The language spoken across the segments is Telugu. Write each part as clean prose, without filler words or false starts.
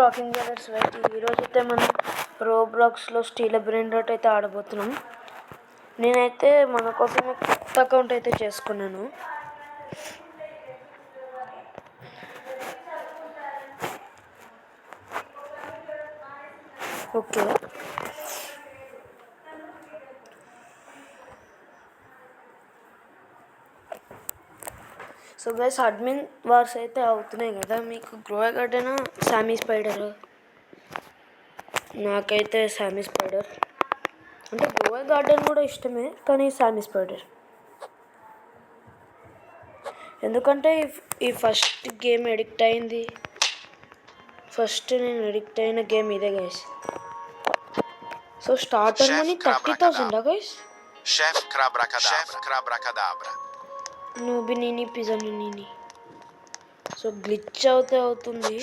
Rocking brothers right. ఈరోజు అయితే మనం రోబ్లాక్స్లో స్టీల్ బ్రెయిన్ రాట్ అయితే ఆడబోతున్నాం. నేనైతే మన కోసమే కొత్త అకౌంట్ అయితే చేసుకున్నాను. Okay, so guys admin wars అయితే అవుతున్నాయి కదా. మీకు గ్రో గార్డెన్ సామీ స్పైడర్? నాకైతే సామీ స్పైడర్ అంటే గ్రో గార్డెన్ కూడా ఇష్టమే, కానీ సామీ స్పైడర్ ఎందుకంటే ఈ ఫస్ట్ గేమ్ ఎడిక్ట్ అయింది. ఫస్ట్ నేను ఎడిక్ట్ అయిన గేమ్ ఇదే guys. So starter money 30,000 guys. Chef Crabracadabra. Noobini Pizzanini. So glitch అవుతుంది.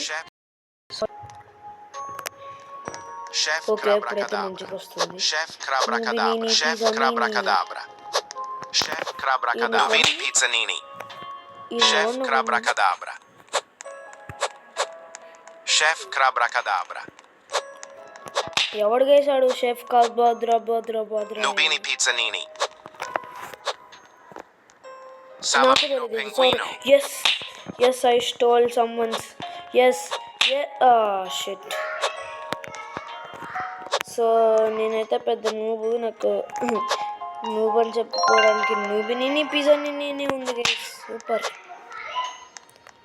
ఓకే, ఇప్పుడైతే మంచిగా వస్తుంది. ఎవడు గేసాడు? షెఫ్ కార్బోద్రా. Yes, I stole someone's. Yes. Shit. So నేనైతే పెద్ద నూబు. నాకు నూబు అని చెప్పుకోవడానికి నూబిని పిజానిని ఉంది గైస్. సూపర్.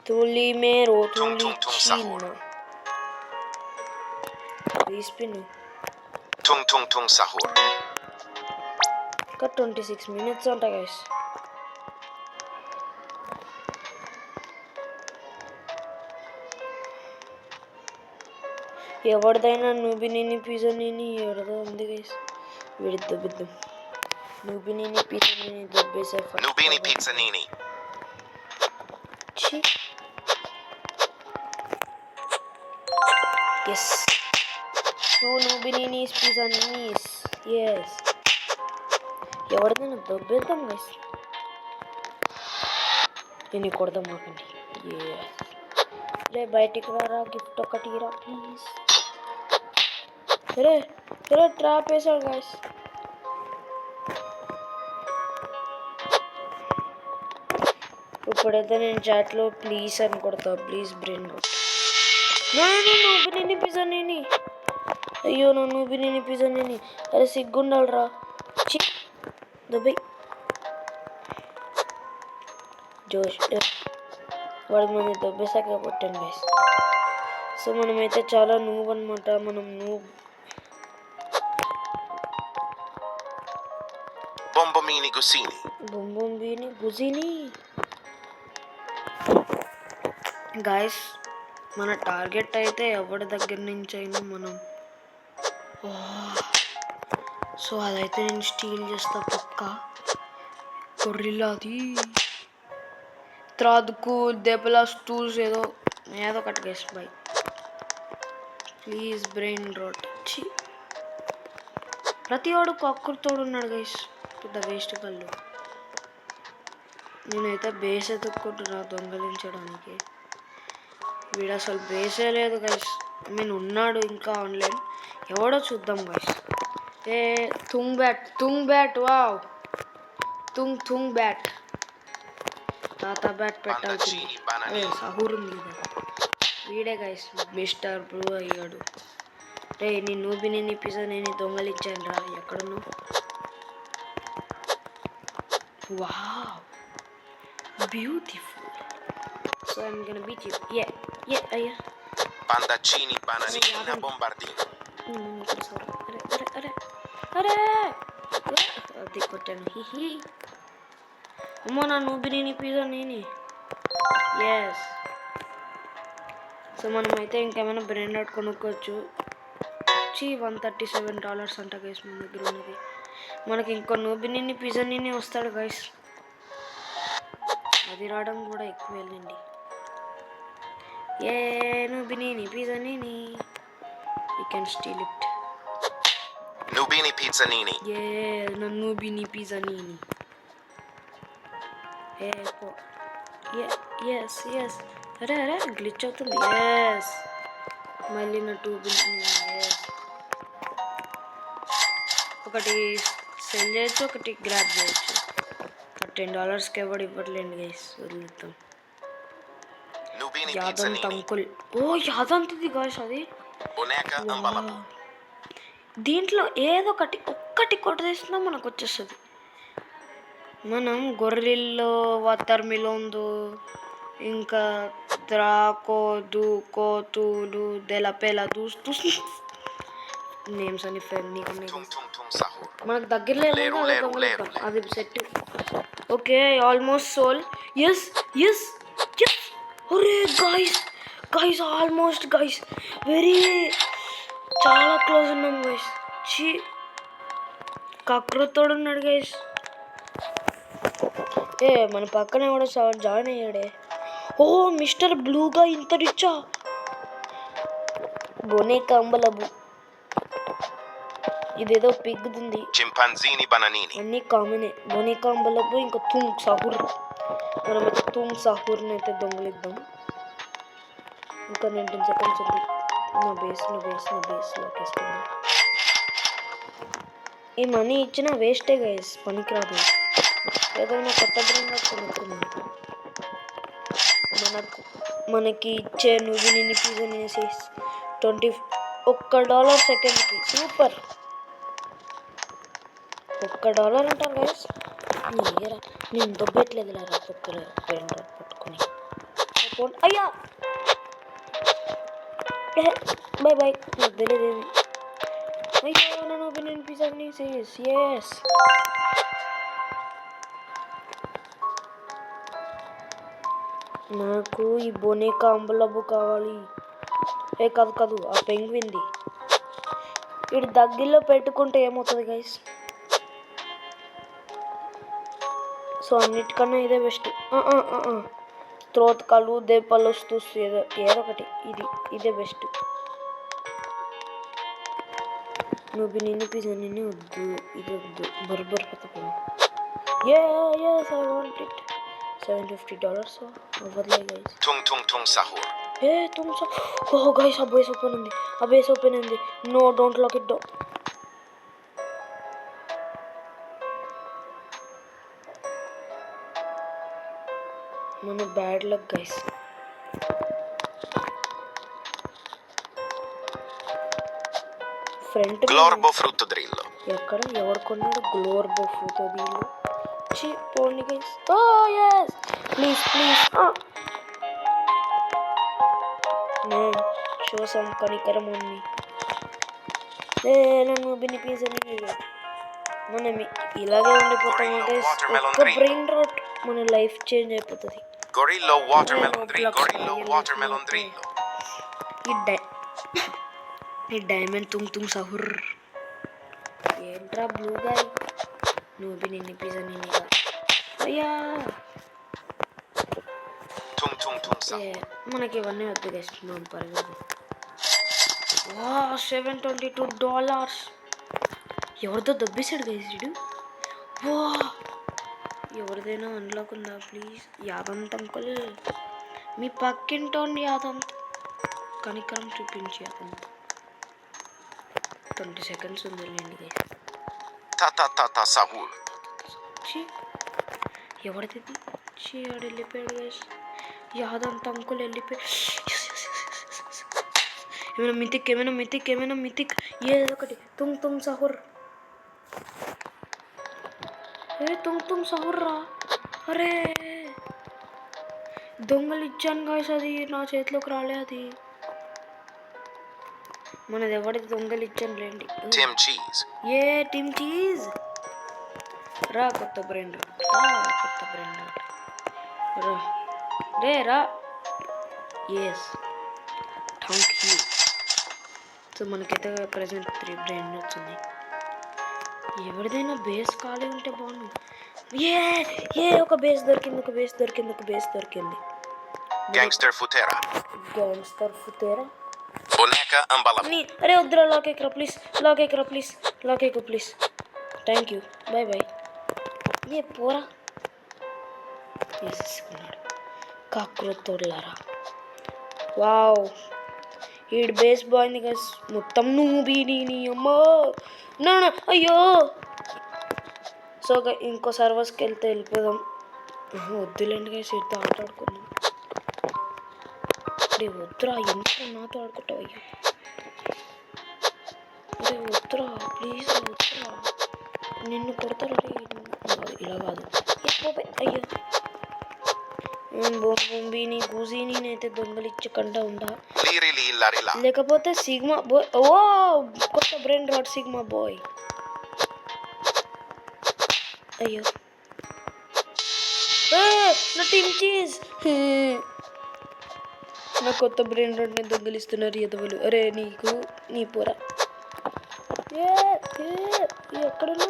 తులి మేరో తులి చీన రీస్పిన్ tung sahur. ఇంకా 26 minutes అంట గైస్. ఎవరిదైనా నూబిని పిజానిని ఎవరిదో ఉంది గైస్. వీడి దొబ్బిద్దాం. నూబిని పిజానిని దొబ్బేసే Pizzanini. Yes. 2 Nubininis Pizzaninis. Yes. ఎవరిదైనా దొబ్బేద్దాం గైస్. దీన్ని కొడదాం మాకండి. రే బయటికి రారా, గిఫ్ట్ ఒకటి రా ప్లీజ్. రే ట్రాప్ వేసాడు గైస్. ఇప్పుడైతే నేను చాట్లో ప్లీజ్ అని కొడతా. Please brain rot. Noobini Pizzanini. అయ్యో నూబిని పిజానిని. అరే సిగ్గుండాలరా. దుబాయ్ జోష్ వాడికి మనం దొబ్బేసాక కొట్టాను గైస్. సో మనమైతే చాలా నూబ్ అనమాట. మనం నూబ్. బొంబొమీని గుజీని గైస్. మన టార్గెట్ అయితే ఎవరి దగ్గర నుంచి అయినా మనం. సో అదైతే నేను స్టీల్ చేస్తా పక్కా. గొర్రెలాది త్రాదుకు దెబ్బలాస్ టూల్స్ ఏదో ఒకటి guys. Bye please brain rot. ప్రతి వాడు కొక్కరితోడు ఉన్నాడు గైస్. పెద్ద వేస్ట్ కళ్ళు. నేనైతే బేస్ ఎత్తుక్కుంటున్నా దొంగలించడానికి. వీడు అసలు బేసే లేదు గైస్. ఉన్నాడు ఇంకా ఆన్లైన్. ఎవడో చూద్దాం guys. Tung bat wow. Tung bat. తాత బ్యాట్ పెట్టాల్సింది. అదే సహూర్ ఉంది కదా. వీడే గైస్ మిస్టర్ బ్రూ అయ్యాడు. రే నీ నూబిని పిజానిని దొంగలించాను రా. ఎక్కడున్నావు? Wow beautiful. So I'm gonna beat you. అయ్యా Pandaccini bananina bombardino. అరే అది కొట్టాను. హిహి. అమ్మో నా నూబిని పిజానిని. ఎస్. సో మనమైతే ఇంకేమైనా బ్రెయిన్ రాట్ కొనుక్కోవచ్చు. $137 అంట గైస్ మన దగ్గర ఉన్నది. మనకి ఇంకో నూబిని పిజానిని వస్తాడు గైస్. అది రావడం కూడా ఎక్కువ వెళ్ళండి. Nubini pizzanini. You can steal it. Nubini pizzanini. Nubini pizzanini. Yes. అరే గ్లిచ్ అవుతుంది. మళ్ళీ నా ఒకటి సెల్ చేయొచ్చు, ఒకటి గ్రాప్ చేయొచ్చు. $10కి ఎవడు ఇవ్వట్లేండి గైస్, వదిలేద్దాం. Nubini యాదంత్ Pizzanini. అంకుల్. ఓ యాదంత్ది గాయస్ అది. Boneca Ambalabu. దీంట్లో ఏదో ఒక్కటి కొట్టేసినా మనకు వచ్చేస్తుంది. మనం గొర్రెల్లో వాటర్ మిలోన్దు, ఇంకా ద్రాకో దూకో తూలు దెలపేల దూస్తూ నేమ్స్ అని నీకు Tum tum tum sahur. మనకు దగ్గరలో లేరు, లేరు, లేరు. అది set. Okay almost sold. Yes yes yes. అరే గైస్ ఆల్మోస్ట్ గైస్ వెరీ చాలా క్లోజ్ ఉన్నాం గైస్. చీ కక్రతోడు ఉన్నాడు గైస్. మన పక్కన కూడా జాయిన్ అయ్యాడే. ఓ మిస్టర్ బ్లూగా ఇంత రిచ్చా. బొనేకా అంబలబు. ఇదేదో పిగ్గుతుంది. Chimpanzini bananini. అన్నీ కామనే. బొనేకా అంబలబు ఇంకా తుంగ్ సహూర్. మనమైతే తుంగ్ సహూర్ని అయితే దొంగలిద్దాం. ఇంకా 19 సెకండ్స్ ఉంది. నా బేస్ లాకేసుకుందాం. ఈ మనీ ఇచ్చిన వేస్టే గైస్, పనికిరాదు. ఏదైనా కొత్త బ్రాండ్ కొనుక్కుందాం. మనకి ఇచ్చే నువ్వు నిన్ను పిజ్జా $1 సెకండ్కి. సూపర్. $1 అంటారు గైస్. నేను దొబ్బెట్లేదు రా పట్టుకొని. అయ్యా బాయ్ బాయ్. నాకు తెలియదు. అయ్యో నన్ను నేను పిజ్జా ఎస్. నాకు ఈ బొనేకా అంబలబు కావాలి. కాదు ఆ పెంగ్విన్ది. వీడు దగ్గరలో పెట్టుకుంటే ఏమవుతుంది గైస్? సో అన్నిటికన్నా ఇదే బెస్ట్. త్రోతకాలు దేపాలు వస్తూ ఏదో ఒకటి ఇదే బెస్ట్. నువ్వు నిన్ను పిజ్జా నిన్ను వద్దు, ఇది వద్దు. బర్బర్ పథకం. yes I want it. $750 అవ్వదులే guys. Tung tung tung sahur. Oh guys ఆ బేస్ ఓపెన్ ఉంది. No don't lock it down. మన bad luck guys. Front Glorbo frutto drillo. ఎక్కడ ఎవరు కొన్నాడు గ్లోర్బో ఫ్రూతో దీళ్ళు? పోండి guys. Yes please man show some కనికరం ఆన్ మీ. నన్ను బినిపించని. మనం ఇలాగే ఉండిపోతాం గైస్. ఒక్క బ్రెయిన్ రాట్ మన లైఫ్ చేంజ్ అయిపోతుంది. Gorillo watermelon drillo. ఈ డైమండ్ తుంగ్ సహుర్. ఏంట్రా బ్లూ గాయ్, నువ్వు నిన్ను పిజ్జా నిన్ను. అయ్యా Tung tung tung sahur. మనకి ఇవన్నీ వద్దు గైస్, మనం పర్లేదు. $722. ఎవరితో దబ్బేశాడు గైస్ వీడు. ఎవరిదైనా అన్లాక్ ఉందా ప్లీజ్? యాదంత్ అంకుల్, మీ పక్కింటోండి యాదంత్, కనికరం చూపించి యాదంత్. 20 సెకండ్స్ ఉందిలేండి గైస్. Ta sahur. ఎవరిది? ఆడు వెళ్ళిపోయాడు గైస్. యాదంత్ అంకుల్ వెళ్ళిపోయాడు. ఏమైనా మితిక్ ఏదో ఒకటి. తుంగ్ సహుర్. తుంగ్ సహుర్ రా. అరే దొంగలు ఇచ్చాను గాయస్, అది నా చేతిలోకి రాలే. అది మనది ఎవరిది దొంగలు ఇచ్చాను లేండి. Tim cheese. టీమ్ చీజ్ రా. కొత్త బ్రాండ్ రా. Yes thank you. సో మనకైతే ప్రజెంట్ 3 బ్రాండ్ వచ్చింది. ఎవరిదైనా బేస్ ఖాళీ ఉంటే బాగుంది. ఒక బేస్ దొరికింది. Gangster futera. Boneca ambalabu. అరే వద్దురా, లాక్ ఎక్కరా ప్లీజ్. Thank you boy. పోరా వేసేసుకున్నాడు కాక్రోత్ తోడలారా. వావ్ ఈడు బేస్ బాగుంది గైస్. మొత్తం నువ్వు బీని అమ్మో నా అయ్యో. సో ఇంకో సర్వర్స్కి వెళ్తే వెళ్ళిపోదాం. వద్దులేండి గైస్, ఇటు ఆడుకుందాం. అరే వద్దురా, ఎంత నాతో ఆడుకుంటావు? అయ్యో అరే వద్దురా, ప్లీజ్ వద్దురా, నిన్ను కొడతారు. ఇలా కాదు. అయ్యో బొంబిని గూజీని అయితే దొంగలిచ్చకుండా ఉండా. లేకపోతే సిగ్మా బాయ్. ఓ కొత్త బ్రెయిన్ రాడ్ సిగ్మా బాయ్. అయ్యో నా టీమ్ చీజ్. నా కొత్త బ్రెయిన్ రాడ్ని దొంగలిస్తున్నారు ఎదవలు. అరే నీకు నీ పోరా. ఎక్కడున్నా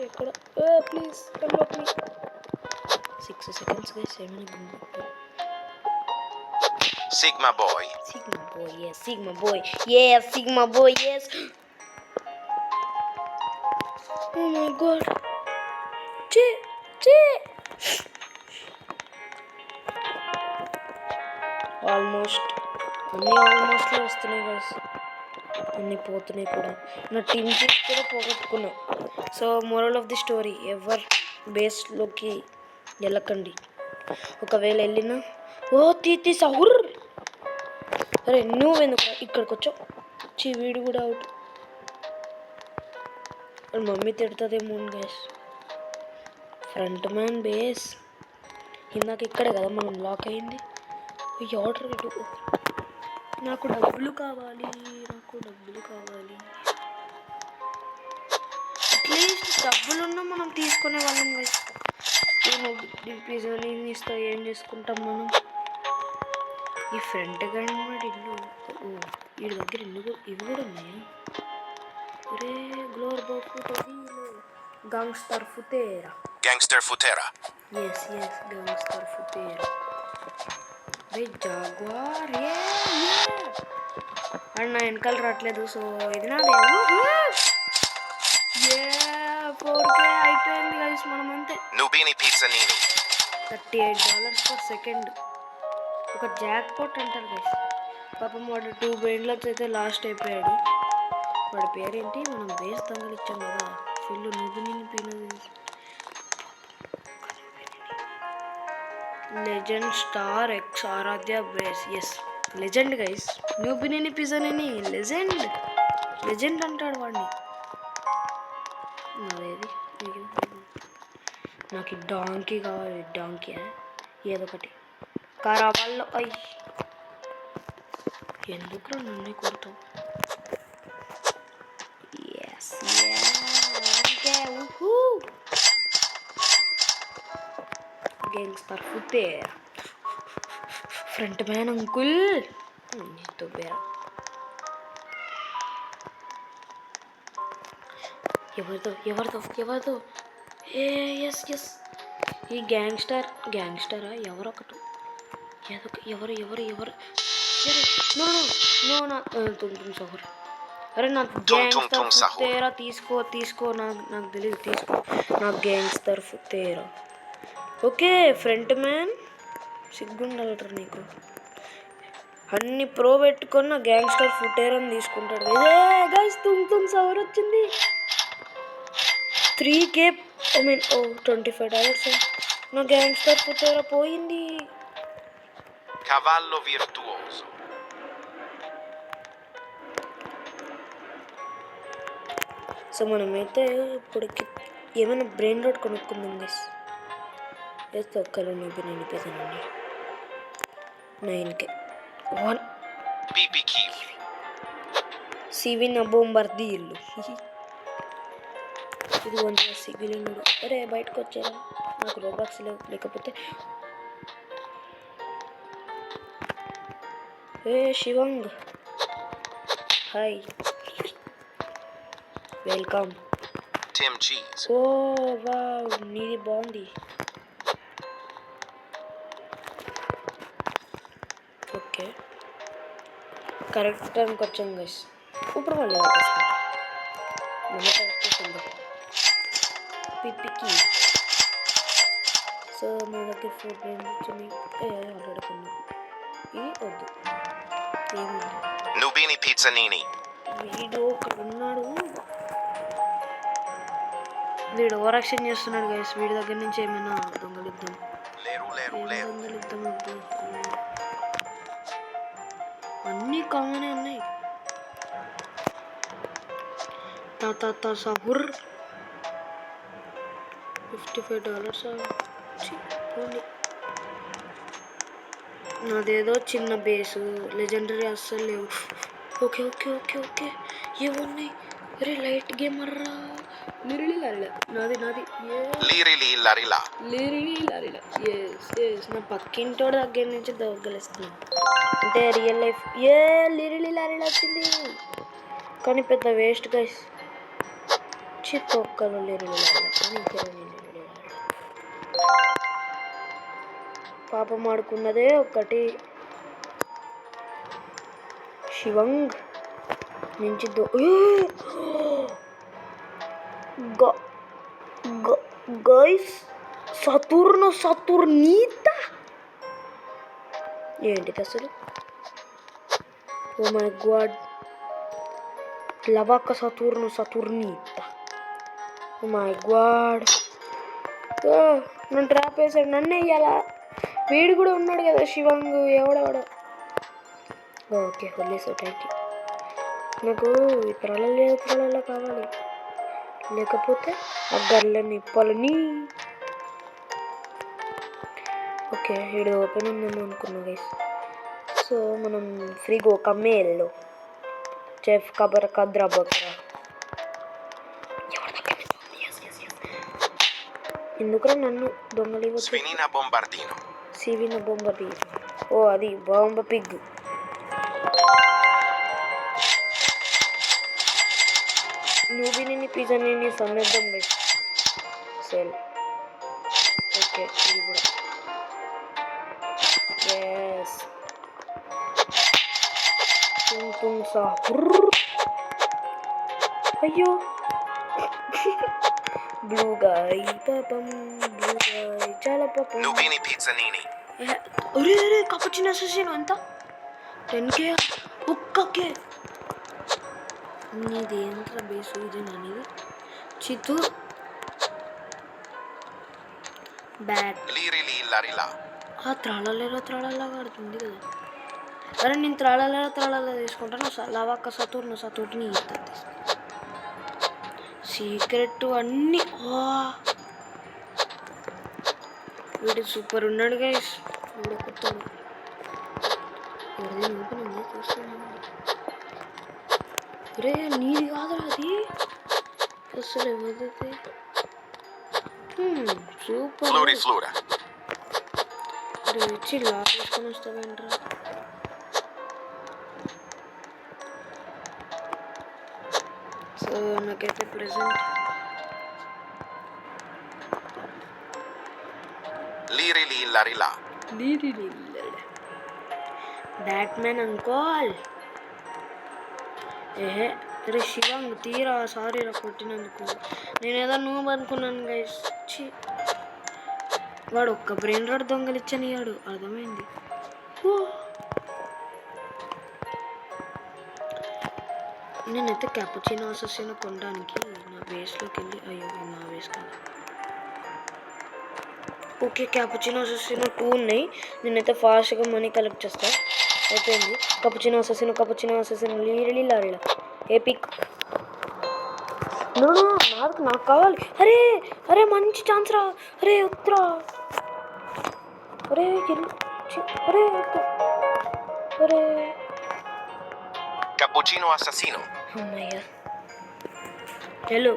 ఎక్కడ? Please unlock me. 6 seconds guys. Sigma boy. Sigma boy, yes. Sigma boy, yes. Sigma boy, yes. Oh my god. Che. Almost అన్నీ వస్తున్నాయి గైస్. అన్నీ పోతున్నాయి కూడా. నా టీమ్ చీజ్ కూడా పోగొట్టుకున్నా. So moral of the story, ఎవరు బేస్లోకి వెళ్ళకండి. ఒకవేళ వెళ్ళినా తీతి సహుర్. అరే నువ్వెందుకు ఇక్కడికి వచ్చావు? వీడు కూడా అవుట్. మమ్మీ తిడుతుందేమో గైస్. ఫ్రంట్ మ్యాన్ బేస్ ఇందాక ఇక్కడే కదా మనం లాక్ అయింది. ఈ ఆర్డర్ నాకు డబ్బులు కావాలి. అట్లీస్ట్ డబ్బులున్నా మనం తీసుకునే వాళ్ళం గైస్. పిజ్జా ఏం ఇస్తావు, ఏం చేసుకుంటాం మనం? ఈ ఫ్రంట్ గన్మడ్ ఇల్లు. వీడి దగ్గర ఇవి కూడా ఉన్నాయా? అరే గ్లోర్ బాఫు గంగ్స్టర్ ఫుతేరా. Gangster Futera. ఎస్ గంగ్స్టర్ ఫుతేరా. అరే జాగ్వార్ అండ్ నా వెనకాల రావట్లేదు. సో ఇది నాదే. 4K అయిపోయింది గైస్. మనం అంతే. Nubini Pizza Nini. $38 per second. ఒక జాక్ పాట్ అంటారు గైస్. పాపం వాడు 2 బ్రెయిన్లెస్ అయితే లాస్ట్ అయిపోయాడు. వాడి పేరేంటి? మనం బేస్ దొంగలిచ్చాం కదా. ఫుల్ నుబిని పినది. Legend star X Aaradhya base. Yes legend guys. Noobini Pizzanini legend అంటాడు వాడిని. అదేది నాకు డాంకీ కావాలి. డాంకీ ఏదో ఒకటి కారావాళ్ళు. ఎందుకు నన్ను కొడతావు? గేంగ్స్టర్ ఫుతేరా. Front man uncle. ఎవరితో ఎస్ ఈ గ్యాంగ్స్టరా ఎవరొకటి. ఎవరు నా సహోర్. అరే నాకు గ్యాంగ్స్టర్ ఫుతేరా తీసుకో. నాకు తెలియదు. తీసుకో నాకు గ్యాంగ్స్టర్ ఫుతేరా. ఓకే ఫ్రంట్ మ్యాన్ సిగ్గుండాలరా నీకు. అన్ని ప్రో పెట్టుకొని నా గ్యాంగ్స్టర్ ఫుటేరాని తీసుకుంటాడు. గైస్ తుమ్ సవర్ వచ్చింది. 3K $25. నా గ్యాంగ్స్టర్ ఫుటేరా పోయింది. Cavallo virtuoso. సో మనమైతే ఇప్పటికి ఏమైనా బ్రెయిన్ రాడ్ కొనుక్కుందాం గైస్. వేస్తే ఒక్కరు నిలిపేసానండి. 9K 1 PP Kiev. సివిన్ బొంబర్దీళ్ళు. ఇది కొంచెం సిగ్గులేనుడు. అరే బయటకు వచ్చారా? నాకు రోబాక్స్ లేకపోతే Shivang hi welcome. Tim Cheese. Wow నీది బాగుంది. ఓకే కరెక్ట్ టైంకి వచ్చాం గైస్. ఇప్పుడు మళ్ళీ పిపికి సో నా దగ్గర 4 బ్రెయిన్స్ వచ్చినాయి. ఆల్రెడీ కొన్నాం. ఇది వద్దు, ఏముంది. Nubini Pizzanini. వీడు ఒకడు ఉన్నాడు, వీడు ఓవరాక్షన్ చేస్తున్నాడు గైస్. వీడి దగ్గర నుంచి ఏమైనా దొంగలిద్దాం. దొంగలిద్దాం వద్దు, అన్నీ కామనే ఉన్నాయి. తాత సహుర్ $55. పోండి. నాదేదో చిన్న బేసు, లెజెండరీ అస్సలు లేవు. ఓకే ఓకే ఓకే ఓకే ఏమున్నాయి? అరే లైట్ గేమర్ రా. లిరిలీ లారిలా నాది Lirili Larila. లిరిలీ లారిలా. ఎస్ నా పక్కింటోడు దగ్గర నుంచి దొంగలిస్తున్నాను. అంటే రియల్ లైఫ్ లిరిలీ లారిలా వచ్చింది, కానీ పెద్ద వేస్ట్ గైస్. చిప్పొక్కలు లిరిలీ లారిలా, కానీ ఇక్కడ లిరిలీ లారిలా. పాపం ఆడుకున్నదే ఒకటి. శివంగ్ నుంచి గైస్ సతుర్నీత ఏంటిది అసలు? ఓ మై గాడ్, లవాక సతుర్నీత. ఓ మై గాడ్, నన్ను ట్రాప్ వేసాడు, నన్ను వెయ్యాలా? వీడు కూడా ఉన్నాడు కదా శివంగ్, ఎవడెవడో. ఓకే వదిలేసా. Thank you. నాకు ఈ త్రళ కావాలి, లేకపోతే ఆ గర్లని పొలని. ఓకే వీడు ఓపెన్ ఉందేమో అనుకున్నా గైస్. సో మనం ఫ్రీగా ఒక మేల్లో చెఫ్ కబర్ కద్రా బకరా. ఎందుకురా నన్ను దొంగలి Svinina Bombardino. సివిన బొమ్మ పి. ఓ అది బాంబ పిగ్. నూబిని పిజ్జాని సన్నద్ధం గైస్. సెల్. ఓకే ఇది కూడా ఎస్. తుమ్ సా అయ్యో బ్లూ గాయ్ పాపం, బ్లూ గాయ్ చాలా పాపం. Nubini Pizzanini. అరే కపచిన అసెసిన్ ఎంత? 10K ఒక్కకే. నీది ఎంత బేసు ఇది అనేది చిత్తు బ్యాట్. Lirili Larila. ఆ త్రాళలాగా ఆడుతుంది కదా. అరే నేను త్రాళలా తీసుకుంటాను. లవాక సతుర్ని ఇస్తుంది సీక్రెట్ అన్నీ. వీడు సూపర్ ఉన్నాడు గైస్. వీడు కొత్తాడు. ఎవరిది ఓపెన్ ఉంది చూస్తున్నాను. అరే నీది కాదురా అది అసలు, ఎవరిది? సూపర్. Floriflora. అరే వచ్చి లాక్ తీసుకొని వస్తావేంట్రా? సో నాకైతే present Lirili Larila. Batsmen Ankol. అరే శివంగ్ తీరా, సారీ రా కొట్టినందుకు. నేనేదో నువ్వు అనుకున్నాను గైస్. వాడు ఒక్క బ్రెయిన్ రాడ్ దొంగలిచ్చనియాడు, అర్థమైంది. నేనైతే క్యాపుచినో అసెసినో కొనడానికి నా బేస్లోకి వెళ్ళి, అయ్యో నా బేస్ కాదు. ఓకే క్యాపుచినో అసెసినో 2 ఉన్నాయి. నేనైతే ఫాస్ట్గా మనీ కలెక్ట్ చేస్తా. అయిపోయింది. కపుచినో అసెసినో లిరిలీ లారిలా ఏపిక్. నాకు కావాలి. అరే మంచి ఛాన్స్ రా. అరే ఉత్తరా. అరే Cappuccino Assassino. అమ్మయ్యా. హలో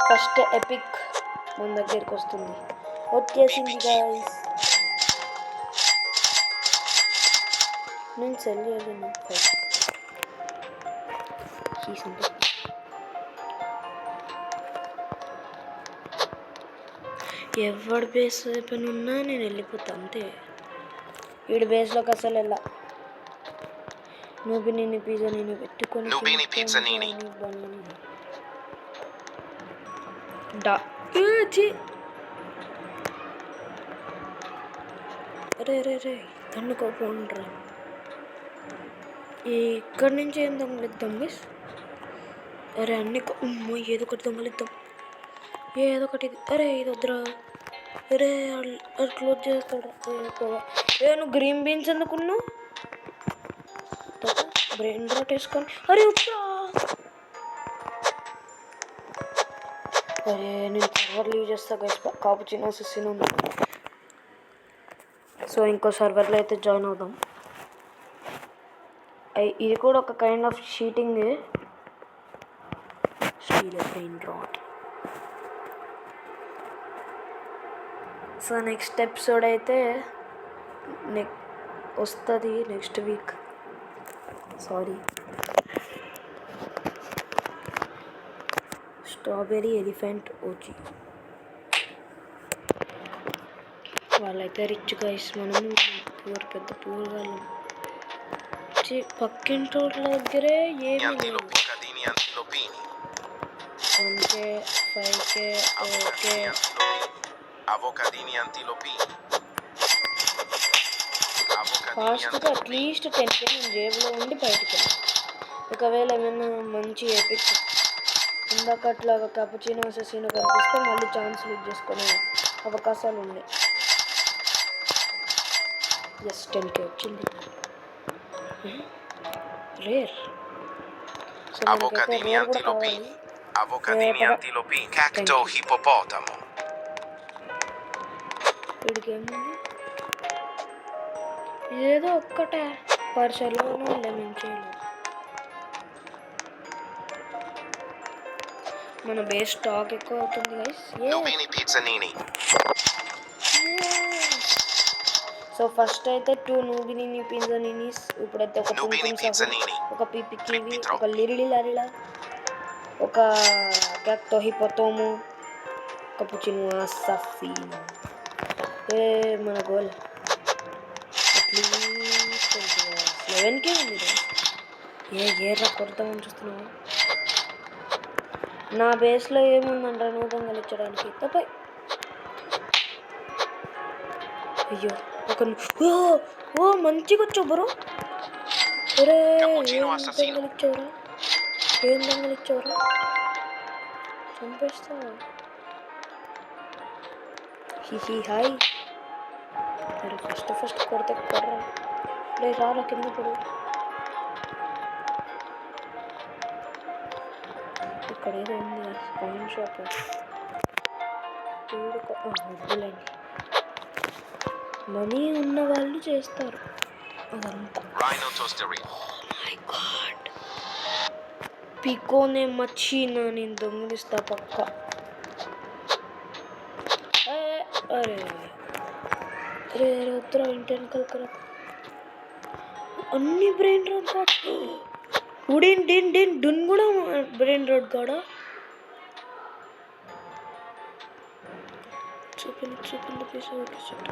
ఫస్ట్ ఎపిక్ మన దగ్గరికి వస్తుంది. వచ్చేసింది గైస్. నేను సెల్ చేయలేను. ఎవరి బేస్ అయిపోయిన ఉన్నా నేను వెళ్ళిపోతా అంతే. వీడి బేస్లోకి అసలు వెళ్ళా. నూబిని పిజ్జా నేను పెట్టుకొని Nubini Pizzanini. డా ఏ ఛీ! అరే రే రే తన్నుకోపోండ్రా. ఇక్కడి నుంచి ఏం దొంగలిద్దాం మిస్? అరే అన్ని అమ్మో ఏదో ఒకటి దొంగలిద్దాం. ఏదో ఒకటి అరే ఇది వద్దురా. అరే అది క్లోజ్ చేస్తాడు. నువ్వు గ్రీన్ బీన్స్ ఎందుకున్నావు? బ్రెయిన్ రాట్ వేసుకొని అరే ఉప్పా. అరే నేను సర్వర్ లీవ్ చేస్తా గైస్. కాపుచినో అససినో ఉంది. సో ఇంకో సర్వర్లో అయితే జాయిన్ అవుదాం. ఇది కూడా ఒక kind of cheating. Brain rot. So next episode అయితే వస్తుంది next week. Sorry. Strawberry elephant OG. వాళ్ళైతే రిచ్ గైస్, మనం పూర్ పెద్ద పూర్ వాళ్ళం. పక్కింటి రోడ్ల దగ్గరే ఏమి లేవు. 1K 5K okay. Avocadini antilopini. ఫాస్ట్గా అట్లీస్ట్ 10K నేను జేబులో ఉండి బయటికి వెళ్ళాను. ఒకవేళ ఏమైనా మంచి ఎపిక్ ఇందాక అట్లాగా కాపుచినో అససినో కనిపిస్తే మళ్ళీ ఛాన్స్ యూజ్ చేసుకునే అవకాశాలు ఉన్నాయి. ఎస్ 10K వచ్చింది. రేర్. సో మనకైతే రేర్ కూడా కావాలి. Avocadini antilopini. Cacto hippopotamo. వీడికి ఏముంది? ఏదో ఒక్కటే పర్షలోనూ లెమన్ చేయలేదు. మన బేస్ స్టాక్ ఎక్కువ అవుతుంది guys. Nubini pizzanini. So first అయితే 2 నూబిని పిజ్జానిస్. ఇప్పుడైతే ఒక Nubini pizzanini. ఒక పిపి కివి, ఒక లిరిలి లరిలా, ఒక క్యాక్టో హిపోటోమో, కపుచినో అససినో. మన గోల్ అట్లీస్ట్ 11K ఉంది. ఏరా కొడతామని చూస్తున్నావు? నా బేస్లో ఏముందంట నువ్వు దొంగలించడానికి? తప్పై. అయ్యో ఒక మంచిగా వచ్చావు బ్రో. ఒరే ఏం దొంగలిచ్చావురా? చంపేస్తావా? హిహి హాయ్. అరే ఫస్ట్ కొడితే కొర్రా. రే రారా కింద పడు. ఇక్కడ ఏదో ఉంది కాయిన్ షాప్. వద్దులేండి, మనీ ఉన్న వాళ్ళు చేస్తారు అదంతా. మై గాడ్, పికోనే మచ్చినా నేను దొంగిలిస్తా పక్క. అరే రే వద్దురా ఇంటి వెనకాల అన్ని బ్రెయిన్ రోడ్ కాడ. ఉడిన్ డిన్ డిన్ డున్ కూడా బ్రెయిన్ రోడ్ కాడ. చూపింది పీసా వచ్చేట.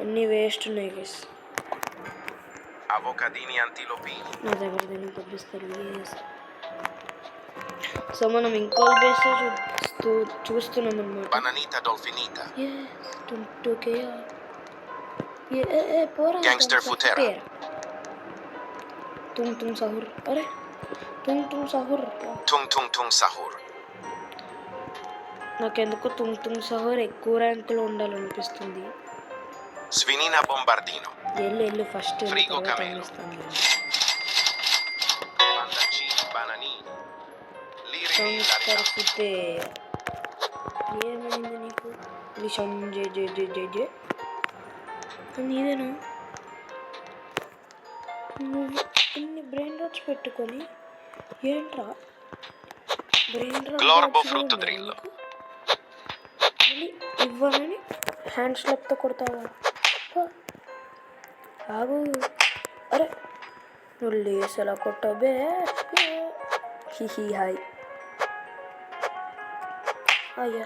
అన్నీ వేస్ట్ ఉన్నాయి గైస్. Avocadini antilopini. నా దగ్గర దీన్ని పంపిస్తారు. సో మనం ఇంకో బేస్ చూస్తున్నాం అన్నమాట. Bananita dolfinita. పోరా Gangster futera. tung sahur. అరే tung sahur. Tung sahur. నాకెందుకు tung sahur ఎక్కువ ర్యాంకులో ఉండాలనిపిస్తుంది. Svinina bombardino. ఎల్లు first Frigo camelo. Bandancini bananini. Liri సంస్కరిస్తే ఏమైంది నీకు? నిషం జే నీదేనా? నువ్వు ఇన్ని బ్రెయిన్ రాట్స్ పెట్టుకొని ఏంట్రా బ్రెయిన్ రాట్ ఇవ్వనని హ్యాండ్ స్లాప్తో కొడతావా? ఆగు. అరే నువ్వు లేస్ ఎలా కొట్టాబే? హిహి హాయ్. అయ్యా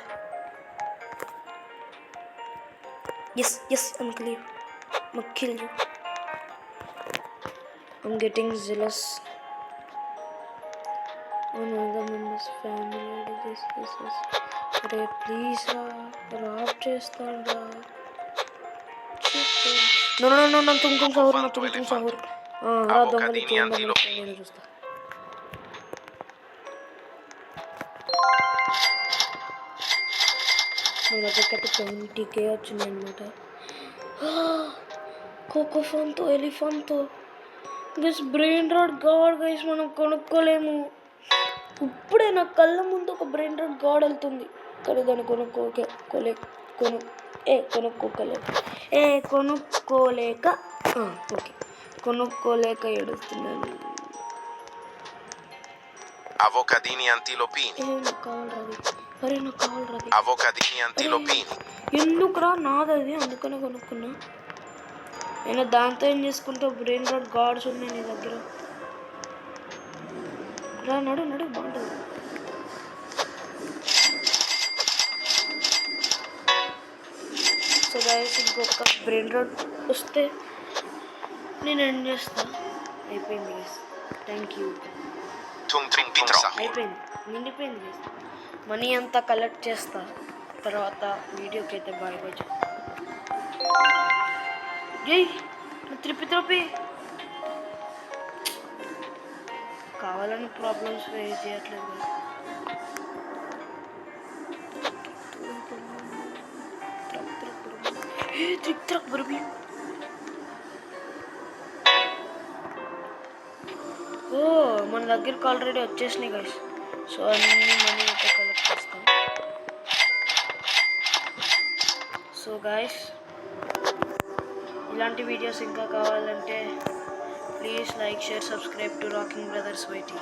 ఎస్ అంకుల్, మక్కిల్. I'm getting jealous. Another members family. This. అరే ప్లీజ్ రా రాప్ చేస్తాను రా. నో తుమ్ సహూర్ రా దొంగలు నేను చూస్తా. మన దగ్గరికి 20K వచ్చింది అనమాట. కోకోఫాన్తో ఎలిఫాన్తో guys brain rot god guys మనం కొనుక్కోలేము. ఇప్పుడే నా కళ్ళ ముందు ఒక బ్రెయిన్ రాడ్ గాడ్ వెళ్తుంది కానీ దాన్ని కొనుక్కోలేక ఏడుస్తున్నాను. Avocadini antilopini. నాకు కావాలి. Avocadini antilopini. ఎందుకురా నాదది అందుకనే కొనుక్కున్నా. నేను దాంతో ఏం చేసుకుంటా బ్రెయిన్ రాడ్ గాడ్స్ ఉన్నాయి నీ దగ్గర. రా నడు బాగుంటుంది. సో గైస్ ఇంకొక బ్రెయిన్ రాడ్ వస్తే నేను ఎండ్ చేస్తా. అయిపోయింది guys. Thank you. Tung sahur. అయిపోయింది నిండిపోయింది గైస్. మనీ అంతా కలెక్ట్ చేస్తా తర్వాత వీడియోకి అయితే బాయ్ చెప్తా. త్రిప్పి కావాలని ప్రాబ్లమ్స్ ఫేస్ చేయట్లేదు. ఓ మన దగ్గరకు ఆల్రెడీ వచ్చేసినాయి గైస్. సో అన్ని మనీ అయితే కలెక్ట్ చేస్తాం. సో గైస్ ఇలాంటి వీడియోస్ ఇంకా కావాలంటే please like share subscribe to rocking brothers YT.